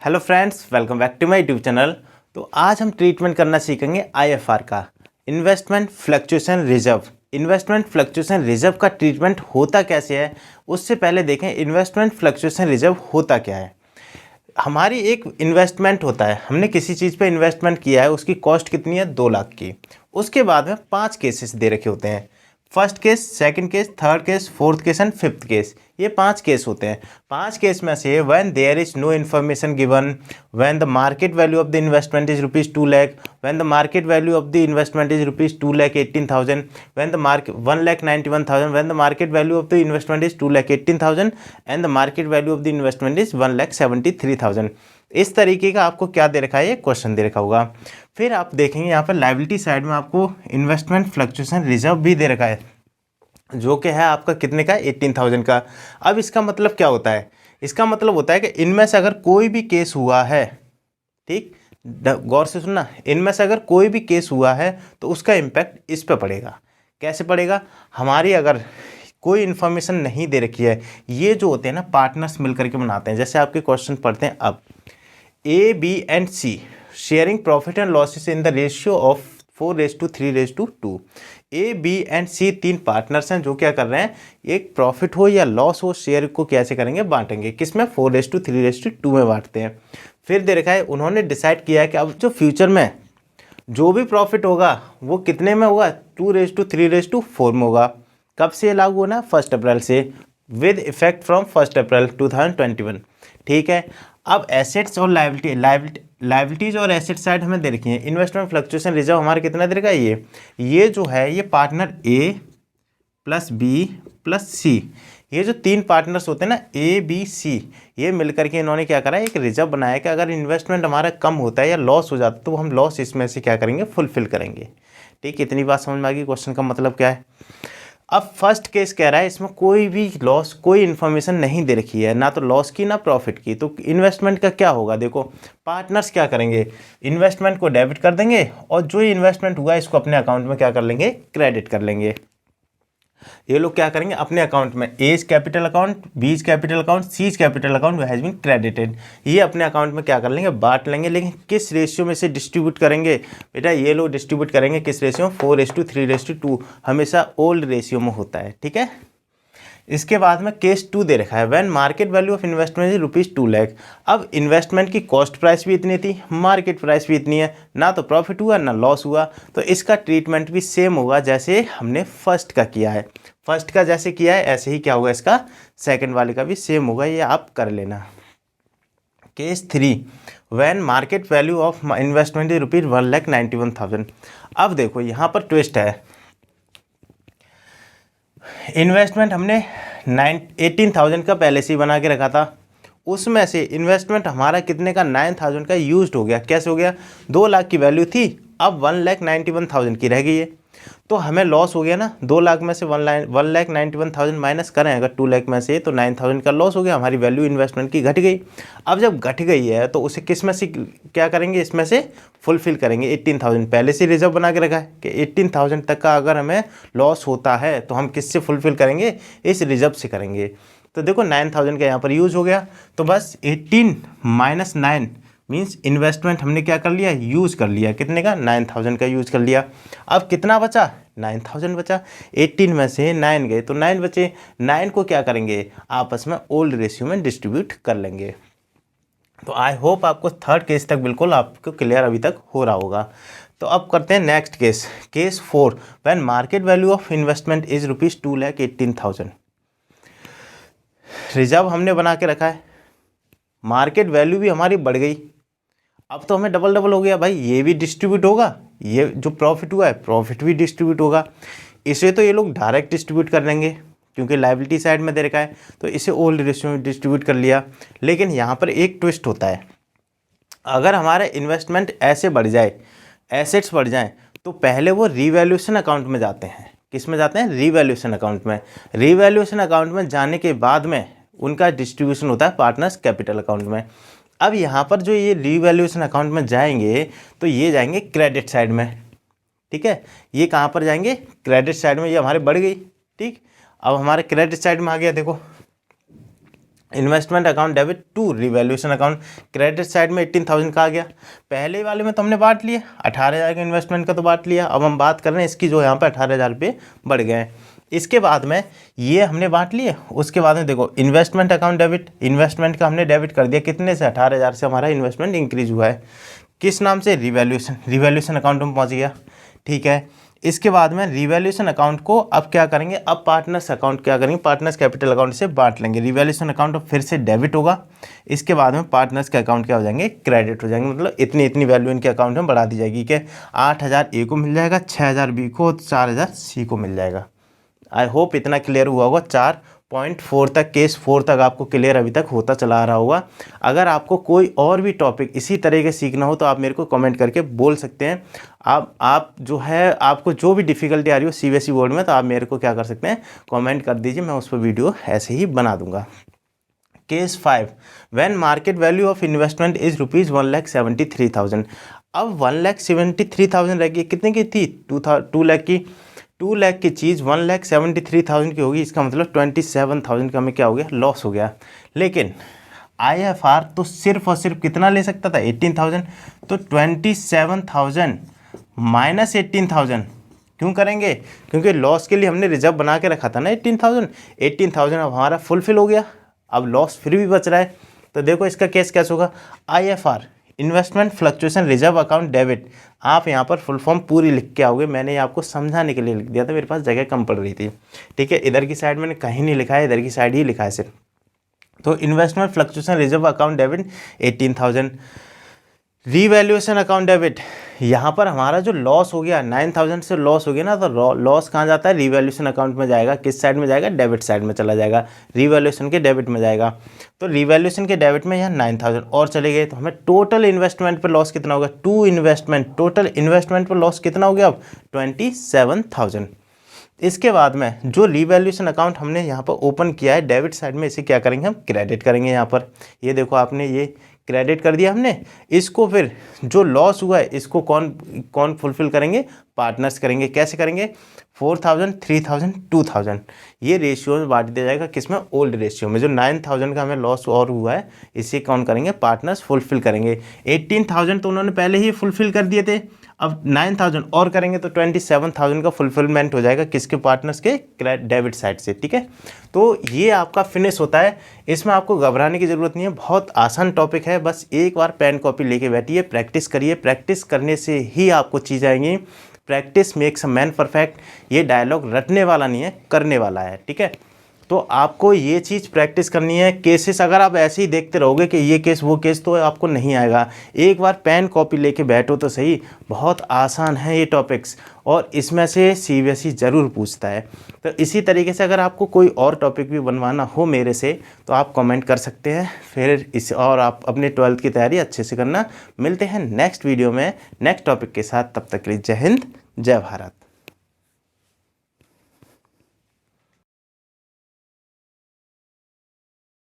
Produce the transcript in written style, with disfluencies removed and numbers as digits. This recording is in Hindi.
Hello friends, welcome back to my YouTube channel. तो आज हम ट्रीटमेंट करना सीखेंगे आईएफआर का, investment fluctuation reserve. Investment fluctuation reserve का ट्रीटमेंट होता कैसे है, उससे पहले देखें इन्वेस्टमेंट फ्लक्चुएशन रिजर्व होता क्या है। हमारी एक इन्वेस्टमेंट होता है, हमने किसी चीज़ पे इन्वेस्टमेंट किया है, उसकी कॉस्ट कितनी है 2 लाख की। उसके बाद में 5 केसेस दे रखे होते हैं, first case, second case, third case, fourth case and fifth case. ये 5 केस होते हैं। 5 केस में से when there is no information given, when the market value of the investment is ₹2 lakh, when the market value of the investment is ₹2,18,000, when the market 1,91,000, when the market value of the investment is 2,18,000 and the market value of the investment is 1,73,000। इस तरीके का आपको क्या दे रखा है, ये क्वेश्चन दे रखा होगा। फिर आप देखेंगे यहाँ पर लायबिलिटी साइड में आपको इन्वेस्टमेंट फ्लक्चुएशन रिजर्व भी दे रखा है, जो कि है आपका कितने का, 18,000 का। अब इसका मतलब क्या होता है, इसका मतलब होता है कि इनमें से अगर कोई भी केस हुआ है, ठीक, गौर से सुनना, इनमें से अगर कोई भी केस हुआ है तो उसका इम्पैक्ट इस पे पड़ेगा। कैसे पड़ेगा, हमारी अगर कोई इन्फॉर्मेशन नहीं दे रखी है, ये जो होते हैं ना पार्टनर्स मिलकर के बनाते हैं। जैसे आपके क्वेश्चन पढ़ते हैं, अब A B and C sharing profit and losses in the ratio of 4:3:2। A B and C 3 partners हैं जो क्या कर रहे हैं, एक प्रॉफिट हो या लॉस हो, शेयर को कैसे करेंगे, बांटेंगे। किसमें, 4:3:2 में बांटते हैं। फिर दे रखा है, उन्होंने डिसाइड किया है कि अब जो फ्यूचर में जो भी प्रॉफिट होगा वो कितने में होगा, 2:3:4 में होगा। कब से लागू होना, 1 अप्रैल से, विद इफेक्ट फ्रॉम 1 अप्रैल 2021। ठीक है। अब एसेट्स और लाइबिलिटीज और एसेट साइड हमें दे रखी है। इन्वेस्टमेंट फ्लक्चुएशन रिजर्व हमारे कितना दे रखा है, ये जो है, ये पार्टनर ए प्लस बी प्लस सी, ये जो 3 पार्टनर्स होते हैं ना, ए बी सी, ये मिलकर के इन्होंने क्या करा है, एक रिजर्व बनाया कि अगर इन्वेस्टमेंट हमारा कम होता है या लॉस हो जाता है तो हम लॉस इसमें से क्या करेंगे, फुलफिल करेंगे। ठीक, इतनी बात समझ में आ गई क्वेश्चन का मतलब क्या है। अब फर्स्ट केस कह रहा है, इसमें कोई भी लॉस, कोई इन्फॉर्मेशन नहीं दे रखी है, ना तो लॉस की ना प्रॉफिट की। तो इन्वेस्टमेंट का क्या होगा, देखो पार्टनर्स क्या करेंगे, इन्वेस्टमेंट को डेबिट कर देंगे और जो इन्वेस्टमेंट हुआ इसको अपने अकाउंट में क्या कर लेंगे, क्रेडिट कर लेंगे। ये लोग क्या करेंगे, अपने अकाउंट में, A's capital account, B's capital account, C's capital account has been credited, ये अपने अकाउंट में क्या कर लेंगे, बांट लेंगे। लेकिन किस रेशियो में से डिस्ट्रीब्यूट करेंगे, बेटा ये लोग डिस्ट्रीब्यूट करेंगे किस रेशियो, 4:3:2, हमेशा ओल्ड रेशियो में होता है। ठीक है। इसके बाद में केस 2 दे रखा है, when market value of investment is ₹2 lakh. अब इन्वेस्टमेंट की कॉस्ट प्राइस भी इतनी थी, मार्केट प्राइस भी इतनी है, ना तो प्रॉफिट हुआ ना लॉस हुआ। तो इसका ट्रीटमेंट भी सेम होगा जैसे हमने फर्स्ट का किया है। फर्स्ट का जैसे किया है ऐसे ही क्या होगा, इसका सेकंड वाले का भी सेम होगा, ये आप कर लेना। Case 3, when market value of investment is ₹1,91,000। अब देखो यहाँ पर ट्विस्ट है, इन्वेस्टमेंट हमने 18,000 का पहले से ही बना के रखा था, उसमें से इन्वेस्टमेंट हमारा कितने का, 9,000 का यूज्ड हो गया। कैसे हो गया, 2 लाख की वैल्यू थी, अब 1,91,000 की रह गई है, तो हमें लॉस हो गया ना। 2 लाख में से 1,91,000 माइनस करें अगर 2 लाख में से, तो 9,000 का लॉस हो गया, हमारी वैल्यू इन्वेस्टमेंट की घट गई। अब जब घट गई है तो उसे किस में से क्या करेंगे, इसमें से फुलफिल करेंगे। 18,000 पहले से रिजर्व बना के रखा है कि 18,000 तक का अगर हमें लॉस होता है तो हम किससे फुलफिल करेंगे, इस रिजर्व से करेंगे। तो देखो 9,000 का यहाँ पर यूज हो गया, तो बस 18 - 9 मीन्स इन्वेस्टमेंट हमने क्या कर लिया, यूज़ कर लिया। कितने का, 9,000 का यूज़ कर लिया। अब कितना बचा, 9,000 बचा। 18 में से 9 गए तो 9 बचे। 9 को क्या करेंगे, आपस में ओल्ड रेशियो में डिस्ट्रीब्यूट कर लेंगे। तो आई होप आपको थर्ड केस तक बिल्कुल आपको क्लियर अभी तक हो रहा होगा। तो अब करते हैं next case, case 4, when market value of investment is ₹2,18,000। Reserve हमने बना के रखा है, मार्केट वैल्यू भी हमारी बढ़ गई, अब तो हमें डबल डबल हो गया भाई, ये भी डिस्ट्रीब्यूट होगा, ये जो प्रॉफिट हुआ है प्रॉफिट भी डिस्ट्रीब्यूट होगा। इसे तो ये लोग डायरेक्ट डिस्ट्रीब्यूट कर लेंगे क्योंकि लायबिलिटी साइड में दे रखा है, तो इसे ओल्ड रेशियो में डिस्ट्रीब्यूट कर लिया। लेकिन यहाँ पर एक ट्विस्ट होता है, अगर हमारा इन्वेस्टमेंट ऐसे बढ़ जाए, एसेट्स बढ़ जाएँ, तो पहले वो रीवैल्यूएशन अकाउंट में जाते हैं। किस में जाते हैं, रीवैल्यूएशन अकाउंट में। रीवैल्यूएशन अकाउंट में जाने के बाद में उनका डिस्ट्रीब्यूशन होता है पार्टनर्स कैपिटल अकाउंट में। अब यहाँ पर जो ये रीवैल्यूएशन अकाउंट में जाएंगे तो ये जाएंगे क्रेडिट साइड में। ठीक है, ये कहाँ पर जाएंगे, क्रेडिट साइड में, ये हमारे बढ़ गई। ठीक, अब हमारे क्रेडिट साइड में आ गया, देखो investment account debit to revaluation account. Credit side में 18,000 का आ गया। पहले वाले में तो हमने बांट लिया, 18,000 का इन्वेस्टमेंट का तो बांट लिया। अब हम बात कर रहे हैं इसकी जो यहाँ पे 18,000 रुपये बढ़ गए हैं। इसके बाद में ये हमने बांट लिए। उसके बाद में देखो इन्वेस्टमेंट अकाउंट डेबिट, इन्वेस्टमेंट का हमने डेबिट कर दिया, कितने से 18,000 से हमारा इन्वेस्टमेंट इंक्रीज हुआ है। किस नाम से? रिवैल्यूएशन अकाउंट में पहुँच गया। ठीक है, इसके बाद में रिवैल्यूएशन अकाउंट को अब क्या करेंगे, अब पार्टनर्स अकाउंट क्या करेंगे, पार्टनर्स कैपिटल अकाउंट से बांट लेंगे। रिवैल्यूएशन अकाउंट फिर से डेबिट होगा। इसके बाद में पार्टनर्स के अकाउंट क्या हो जाएंगे, क्रेडिट हो जाएंगे। मतलब इतनी इतनी वैल्यू इनके अकाउंट में बढ़ा दी जाएगी कि 8,000 ए को मिल जाएगा, 6,000 बी को, 4,000 सी को मिल जाएगा। आई होप इतना क्लियर हुआ होगा। 4.4 तक, केस 4 तक आपको क्लियर अभी तक होता चला आ रहा होगा। अगर आपको कोई और भी टॉपिक इसी तरह के सीखना हो तो आप मेरे को कमेंट करके बोल सकते हैं। आप जो है, आपको जो भी डिफ़िकल्टी आ रही हो सीबीएसई बोर्ड में, तो आप मेरे को क्या कर सकते हैं, कमेंट कर दीजिए, मैं उस पर वीडियो ऐसे ही बना दूंगा। Case 5, when market value of investment is ₹1,73,000। अब 1,73,000 रह गई, कितने की थी, 2 लाख की। 2 लाख की चीज़ 1,73,000 की होगी, इसका मतलब 27,000 का हमें क्या हो गया, लॉस हो गया। लेकिन IFR तो सिर्फ और सिर्फ कितना ले सकता था, 18,000। तो 27,000 माइनस 18,000 क्यों करेंगे, क्योंकि लॉस के लिए हमने रिजर्व बना के रखा था ना 18,000 अब हमारा फुलफिल हो गया। अब लॉस फिर भी बच रहा है। तो देखो इसका केस कैसे होगा, IFR investment fluctuation reserve account debit. आप यहाँ पर फुल फॉर्म पूरी लिख के आओगे, मैंने आपको समझाने के लिए लिख दिया था, मेरे पास जगह कम पड़ रही थी। ठीक है, इधर की साइड मैंने कहीं नहीं लिखा है, इधर की साइड ही लिखा है सिर्फ। तो investment fluctuation reserve account debit 18,000। Revaluation account debit, यहाँ पर हमारा जो लॉस हो गया 9,000 से लॉस हो गया ना, तो लॉस कहाँ जाता है, रीवैल्यूएशन अकाउंट में जाएगा। किस साइड में जाएगा, डेबिट साइड में चला जाएगा, रीवैल्यूएशन के डेबिट में जाएगा। तो रीवैल्यूएशन के डेबिट में यहाँ 9,000 और चले गए, तो हमें टोटल इन्वेस्टमेंट पर लॉस कितना होगा, टोटल इन्वेस्टमेंट पर लॉस कितना हो गया अब, 27,000। इसके बाद में जो रीवैल्यूएशन अकाउंट हमने यहाँ पर ओपन किया है डेबिट साइड में, इसे क्या करेंगे, हम क्रेडिट करेंगे। यहाँ पर ये देखो आपने ये क्रेडिट कर दिया हमने। इसको फिर जो लॉस हुआ है इसको कौन फुलफिल करेंगे, पार्टनर्स करेंगे। कैसे करेंगे, 4,000, 3,000, 2,000 ये रेशियो में बांट दिया जाएगा। किसमें, ओल्ड रेशियो में। जो 9,000 का हमें लॉस और हुआ है इसे कौन करेंगे, पार्टनर्स फुलफिल करेंगे। 18,000 तो उन्होंने पहले ही फुलफिल कर दिए थे, अब 9,000 और करेंगे तो 27,000 का फुलफिलमेंट हो जाएगा। किसके, पार्टनर्स के डेबिट साइड से। ठीक है, तो ये आपका फिनिश होता है। इसमें आपको घबराने की ज़रूरत नहीं है, बहुत आसान टॉपिक है। बस एक बार पेन कॉपी लेके बैठिए, प्रैक्टिस करिए। प्रैक्टिस करने से ही आपको चीज़ आएंगी। Practice makes a man perfect. ये डायलॉग रटने वाला नहीं है, करने वाला है। ठीक है, तो आपको ये चीज़ प्रैक्टिस करनी है। केसेस अगर आप ऐसे ही देखते रहोगे कि ये केस वो केस, तो आपको नहीं आएगा। एक बार पेन कॉपी लेके बैठो तो सही, बहुत आसान है ये टॉपिक्स, और इसमें से सीबीएसई ज़रूर पूछता है। तो इसी तरीके से अगर आपको कोई और टॉपिक भी बनवाना हो मेरे से तो आप कमेंट कर सकते हैं। फिर और आप अपने 12th की तैयारी अच्छे से करना। मिलते हैं नेक्स्ट वीडियो में नेक्स्ट टॉपिक के साथ, तब तक के लिए जय हिंद, जय भारत।